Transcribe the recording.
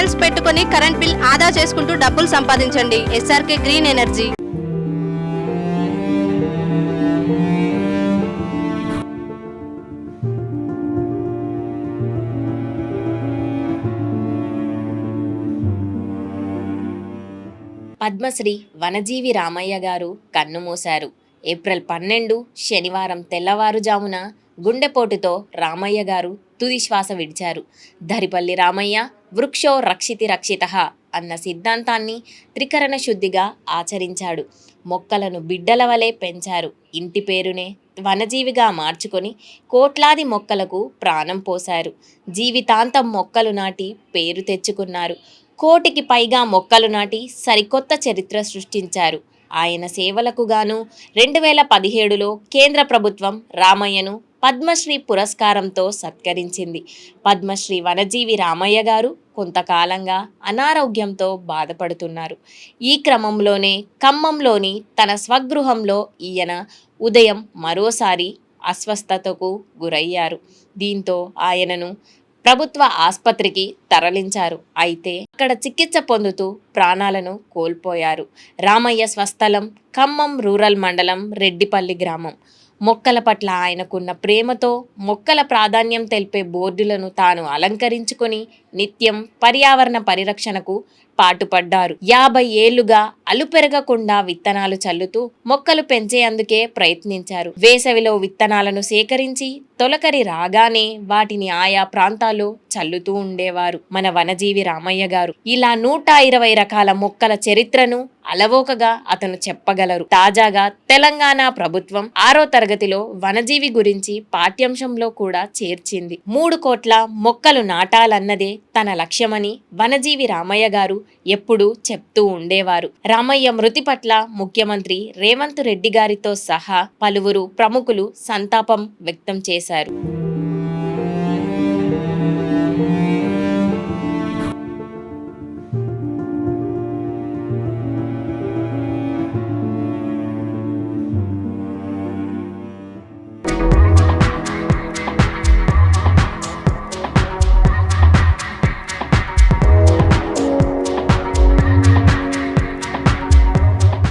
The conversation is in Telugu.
ప్యానెల్స్ పెట్టుకొని కరెంట్ బిల్ ఆదా చేసుకుంటూ డబ్బులు సంపాదించండి. SRK green energy. Padmashri Vanajeevi Ramaiah garu కన్నుమూశారు. ఏప్రిల్ 12 శనివారం తెల్లవారుజామున గుండెపోటుతో రామయ్య గారు తుది శ్వాస విడిచారు. దరిపల్లి రామయ్య వృక్షో రక్షితి రక్షితః అన్న సిద్ధాంతాన్ని త్రికరణ శుద్ధిగా ఆచరించాడు. మొక్కలను బిడ్డల వలె పెంచారు. ఇంటి పేరునే వనజీవిగా మార్చుకొని కోట్లాది మొక్కలకు ప్రాణం పోశారు. జీవితాంతం మొక్కలు నాటి పేరు తెచ్చుకున్నారు. 1,000కి పైగా మొక్కలు నాటి సరికొత్త చరిత్ర సృష్టించారు. ఆయన సేవలకు గాను 2017లో కేంద్ర ప్రభుత్వం రామయ్యను పద్మశ్రీ పురస్కారంతో సత్కరించింది. పద్మశ్రీ వనజీవి రామయ్య గారు కొంతకాలంగా అనారోగ్యంతో బాధపడుతున్నారు. ఈ క్రమంలోనే ఖమ్మంలోని తన స్వగృహంలో ఈయన ఉదయం మరోసారి అస్వస్థతకు గురయ్యారు. దీంతో ఆయనను ప్రభుత్వ ఆసుపత్రికి తరలించారు. అయితే అక్కడ చికిత్స పొందుతూ ప్రాణాలను కోల్పోయారు. రామయ్య స్వస్థలం ఖమ్మం రూరల్ మండలం రెడ్డిపల్లి గ్రామం. మొక్కల పట్ల ఆయనకున్న ప్రేమతో మొక్కల ప్రాధాన్యం తెలిపే బోర్డులను తాను అలంకరించుకొని నిత్యం పర్యావరణ పరిరక్షణకు పాటుపడ్డారు. 50 ఏళ్లుగా అలుపెరగకుండా విత్తనాలు చల్లుతూ మొక్కలు పెంచేందుకే ప్రయత్నించారు. వేసవిలో విత్తనాలను సేకరించి తొలకరి రాగానే వాటిని ఆయా ప్రాంతాల్లో చల్లుతూ ఉండేవారు మన వనజీవి రామయ్య గారు. ఇలా 120 రకాల మొక్కల చరిత్రను అలవోకగా అతను చెప్పగలరు. తాజాగా తెలంగాణ ప్రభుత్వం 6వ తరగతిలో వనజీవి గురించి పాఠ్యాంశంలో కూడా చేర్చింది. 3 కోట్ల మొక్కలు నాటాలన్నదే తన లక్ష్యమని వనజీవి రామయ్య గారు ఎప్పుడూ చెప్తూ ఉండేవారు. రామయ్య మృతి పట్ల ముఖ్యమంత్రి రేవంత్ రెడ్డి గారితో సహా పలువురు ప్రముఖులు సంతాపం వ్యక్తం చేశారు.